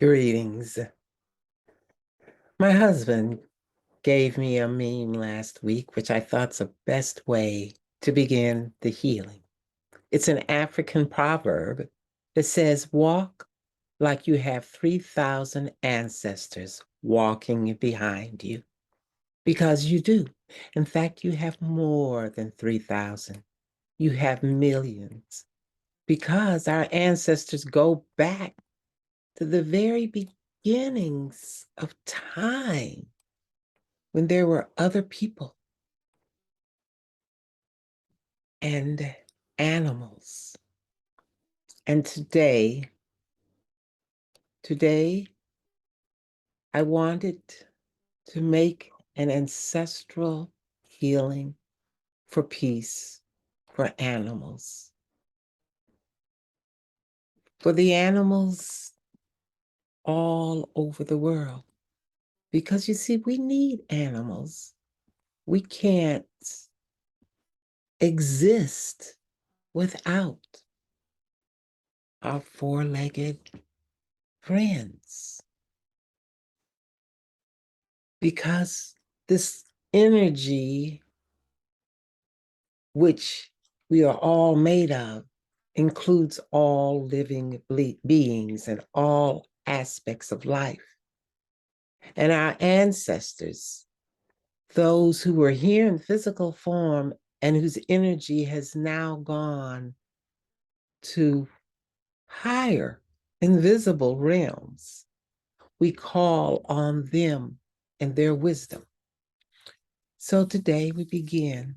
Greetings. My husband gave me a meme last week, which I thought's the best way to begin the healing. It's an African proverb that says, walk like you have 3,000 ancestors walking behind you, because you do. In fact, you have more than 3,000. You have millions, because our ancestors go back to the very beginnings of time when there were other people and animals. And today, I wanted to make an ancestral healing for peace for animals. For the animals all over the world. Because you see, we need animals. We can't exist without our four-legged friends. Because this energy, which we are all made of, includes all living beings and all aspects of life. And our ancestors, those who were here in physical form and whose energy has now gone to higher invisible realms, we call on them and their wisdom. So today we begin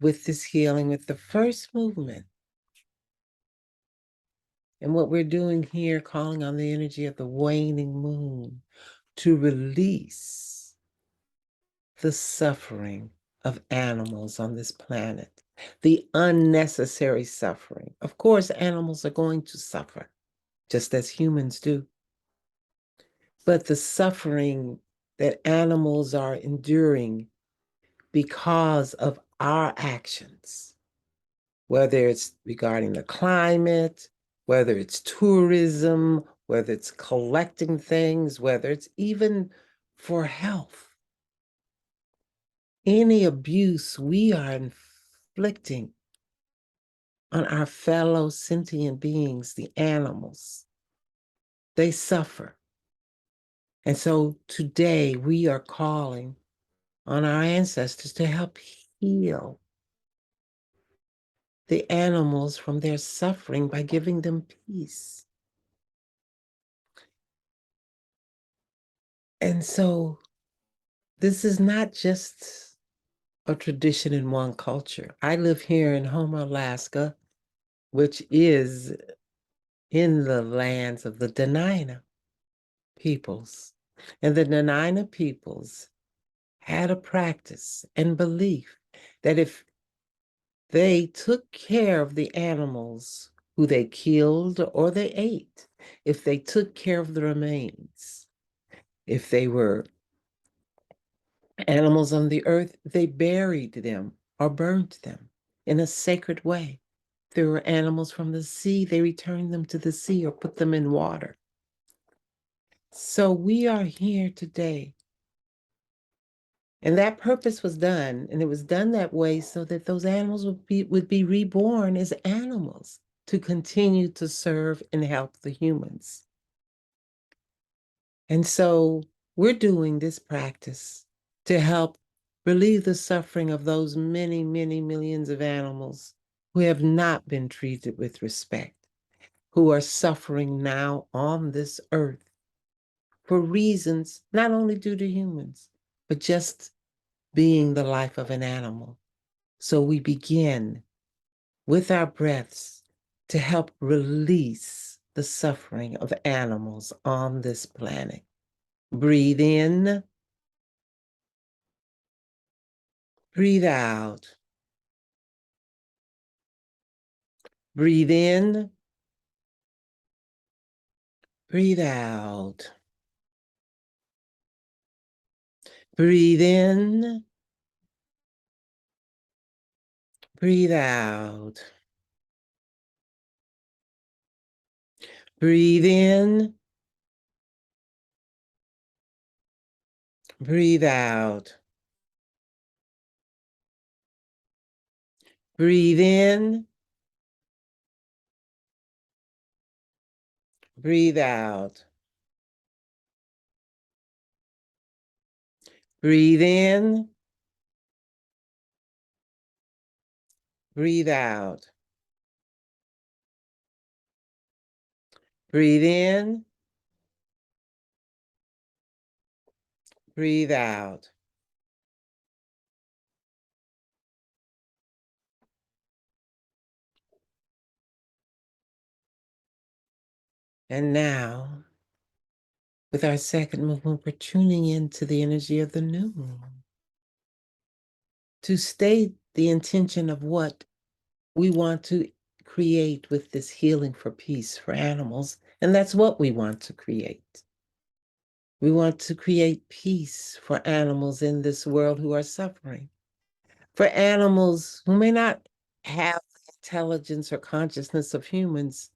with this healing with the first movement. And what we're doing here, calling on the energy of the waning moon to release the suffering of animals on this planet, the unnecessary suffering. Of course, animals are going to suffer, just as humans do. But the suffering that animals are enduring because of our actions, whether it's regarding the climate, whether it's tourism, whether it's collecting things, whether it's even for health. Any abuse we are inflicting on our fellow sentient beings, the animals, they suffer. And so today we are calling on our ancestors to help heal the animals from their suffering by giving them peace. And so this is not just a tradition in one culture. I live here in Homer, Alaska, which is in the lands of the Dena'ina peoples. And the Dena'ina peoples had a practice and belief that if they took care of the animals who they killed or they ate, if they took care of the remains, if they were animals on the earth, they buried them or burnt them in a sacred way. If there were animals from the sea, they returned them to the sea or put them in water. So we are here today. And that purpose was done, and it was done that way so that those animals would be reborn as animals to continue to serve and help the humans. And so we're doing this practice to help relieve the suffering of those many, many millions of animals who have not been treated with respect, who are suffering now on this earth for reasons not only due to humans, but just being the life of an animal. So we begin with our breaths to help release the suffering of animals on this planet. Breathe in, breathe out. Breathe in, breathe out. Breathe in, breathe out. Breathe in. Breathe out. Breathe in. Breathe out. Breathe in. Breathe out. Breathe in. Breathe out. And now, with our second movement, we're tuning into the energy of the new moon to state the intention of what we want to create with this healing for peace for animals. And that's what we want to create. We want to create peace for animals in this world who are suffering, for animals who may not have the intelligence or consciousness of humans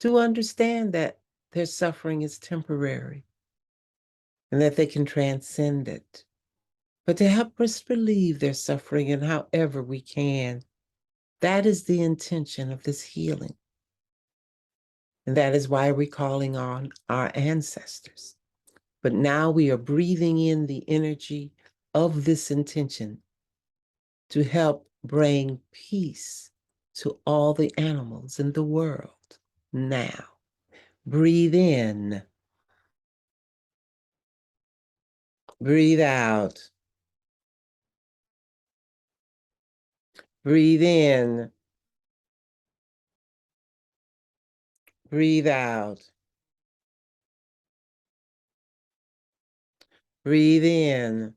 to understand that their suffering is temporary and that they can transcend it, but to help us relieve their suffering in however we can. That is the intention of this healing. And that is why we're calling on our ancestors. But now we are breathing in the energy of this intention to help bring peace to all the animals in the world. Now, breathe in, breathe out, breathe in, breathe out, breathe in,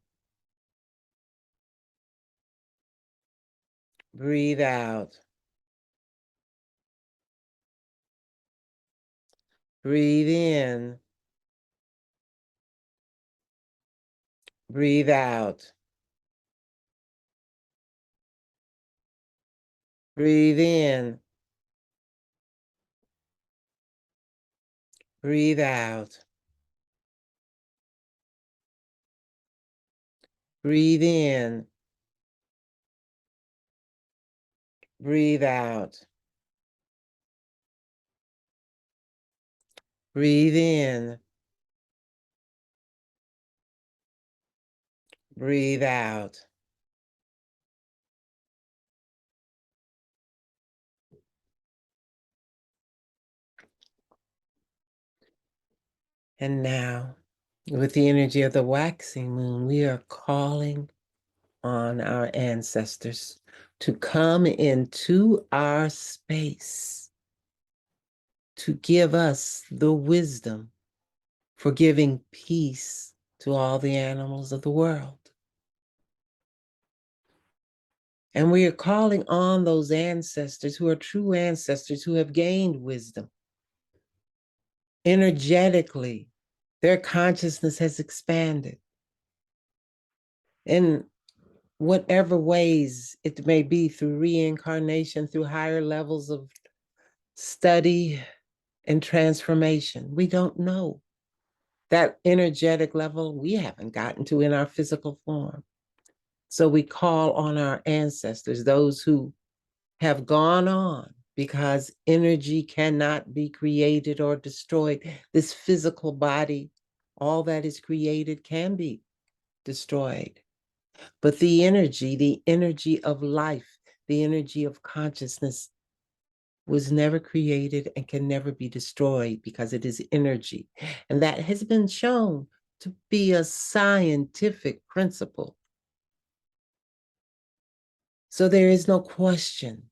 breathe out, breathe in, breathe out, breathe in, breathe out, breathe in, breathe out, breathe in, breathe out. And now, with the energy of the waxing moon, we are calling on our ancestors to come into our space to give us the wisdom for giving peace to all the animals of the world. And we are calling on those ancestors who are true ancestors who have gained wisdom. Energetically, their consciousness has expanded. In whatever ways it may be, through reincarnation, through higher levels of study and transformation. We don't know. That energetic level we haven't gotten to in our physical form. So we call on our ancestors, those who have gone on, because energy cannot be created or destroyed. This physical body, all that is created can be destroyed. But the energy of life, the energy of consciousness was never created and can never be destroyed because it is energy. And that has been shown to be a scientific principle. So there is no question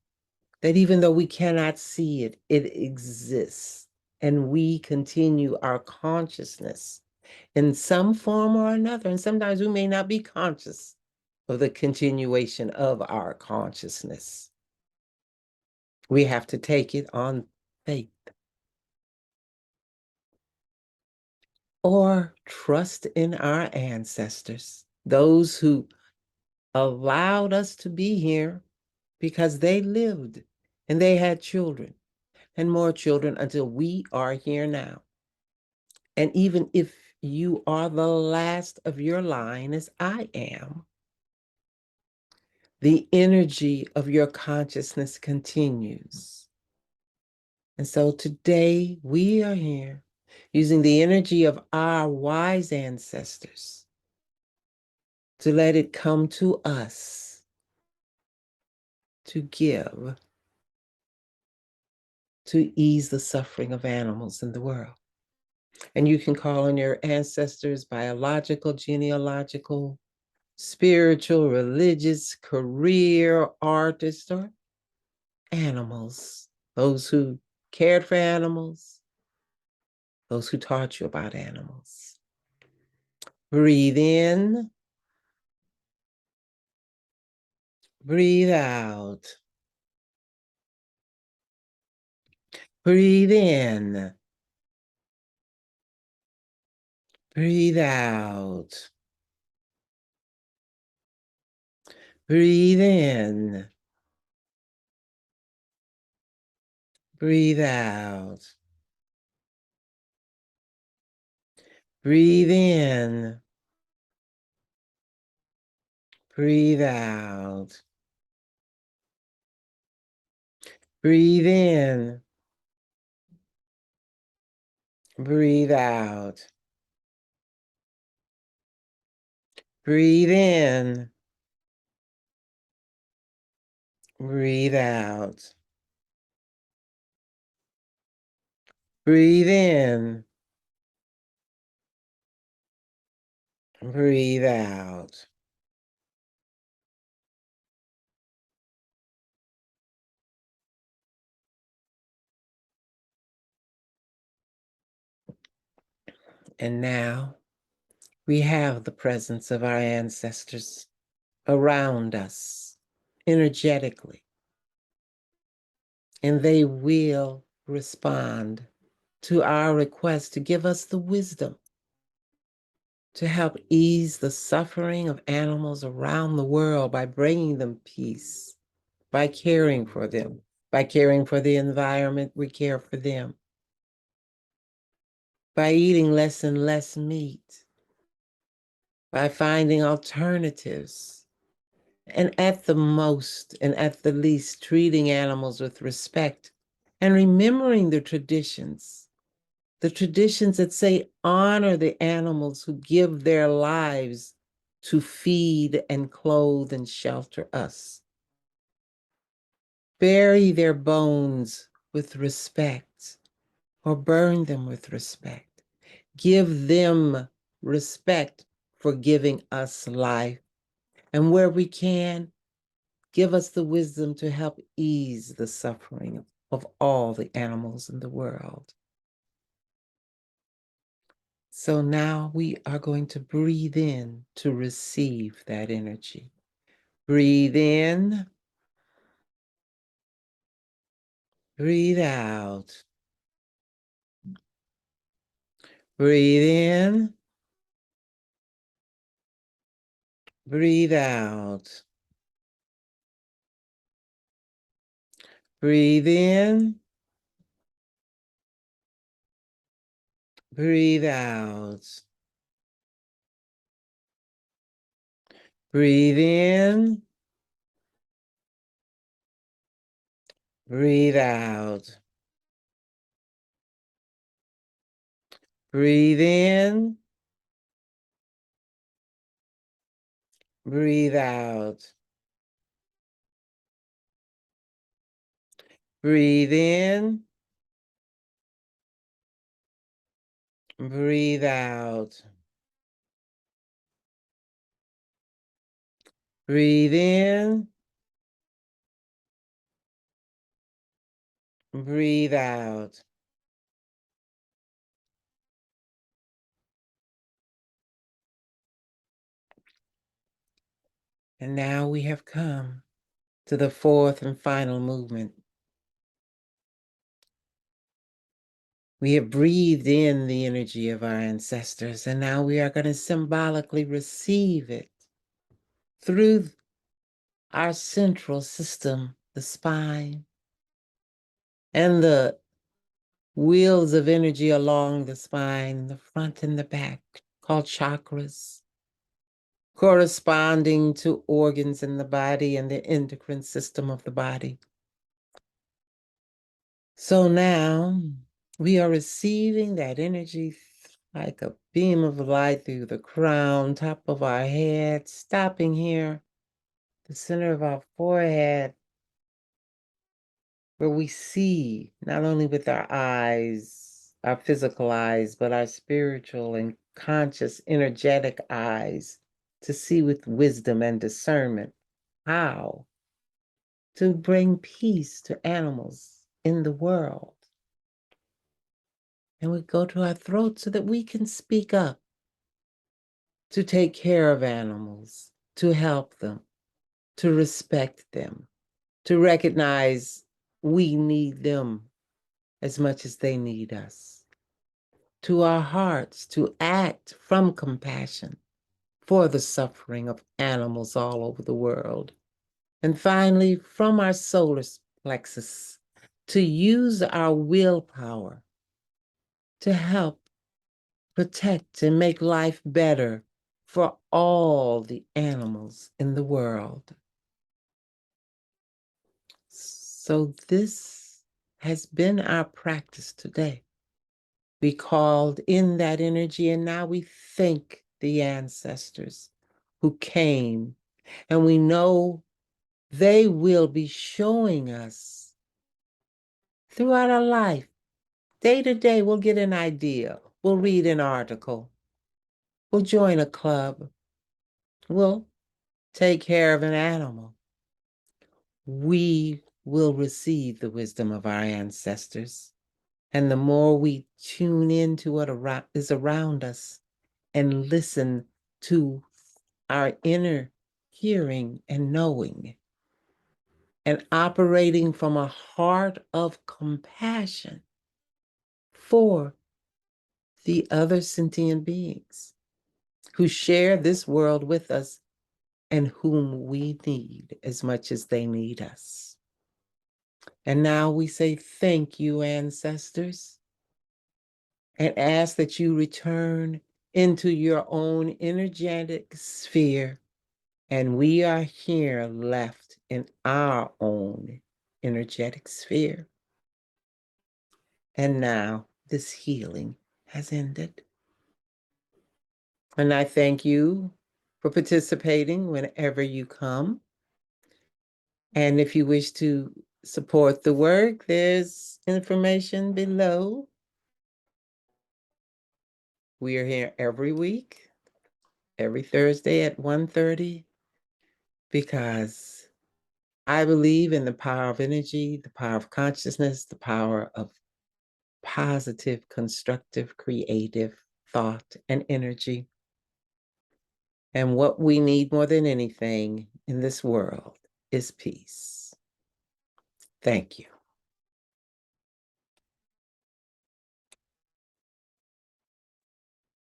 that even though we cannot see it, it exists. And we continue our consciousness in some form or another. And sometimes we may not be conscious of the continuation of our consciousness. We have to take it on faith or trust in our ancestors, those who allowed us to be here because they lived and they had children and more children until we are here now. And even if you are the last of your line, as I am, the energy of your consciousness continues. And so today we are here using the energy of our wise ancestors to let it come to us to give, to ease the suffering of animals in the world. And you can call on your ancestors, biological, genealogical, spiritual, religious, career, artist, or animals, those who cared for animals, those who taught you about animals. Breathe in, breathe out. Breathe in, breathe out. Breathe in, breathe out. Breathe in, breathe out. Breathe in, breathe out. Breathe in, breathe out. Breathe in, breathe out. And now we have the presence of our ancestors around us energetically, and they will respond to our request to give us the wisdom to help ease the suffering of animals around the world by bringing them peace, by caring for them, by caring for the environment, we care for them, by eating less and less meat, by finding alternatives, and at the most and at the least, treating animals with respect and remembering the traditions that say honor the animals who give their lives to feed and clothe and shelter us. Bury their bones with respect or burn them with respect. Give them respect for giving us life. And where we can, give us the wisdom to help ease the suffering of all the animals in the world. So now we are going to breathe in to receive that energy. Breathe in, breathe out. Breathe in, breathe out. Breathe in, breathe out. Breathe in, breathe out. Breathe in, breathe out. Breathe in, breathe out. Breathe in, breathe out. And now we have come to the fourth and final movement. We have breathed in the energy of our ancestors, and now we are going to symbolically receive it through our central system, the spine, and the wheels of energy along the spine, the front and the back, called chakras, corresponding to organs in the body and the endocrine system of the body. So now we are receiving that energy like a beam of light through the crown, top of our head, stopping here, the center of our forehead, where we see not only with our eyes, our physical eyes, but our spiritual and conscious, energetic eyes to see with wisdom and discernment how to bring peace to animals in the world. And we go to our throat so that we can speak up, to take care of animals, to help them, to respect them, to recognize we need them as much as they need us. To our hearts, to act from compassion for the suffering of animals all over the world. And finally, from our solar plexus, to use our willpower to help protect and make life better for all the animals in the world. So this has been our practice today. We called in that energy, and now we thank the ancestors who came, and we know they will be showing us throughout our life. Day to day, we'll get an idea. We'll read an article. We'll join a club. We'll take care of an animal. We will receive the wisdom of our ancestors. And the more we tune into what is around us and listen to our inner hearing and knowing, and operating from a heart of compassion for the other sentient beings who share this world with us and whom we need as much as they need us. And now we say thank you, ancestors, and ask that you return into your own energetic sphere. And we are here left in our own energetic sphere. And now this healing has ended. And I thank you for participating whenever you come. And if you wish to support the work, there's information below. We are here every week, every Thursday at 1:30, because I believe in the power of energy, the power of consciousness, the power of positive, constructive, creative thought and energy. And what we need more than anything in this world is peace. Thank you.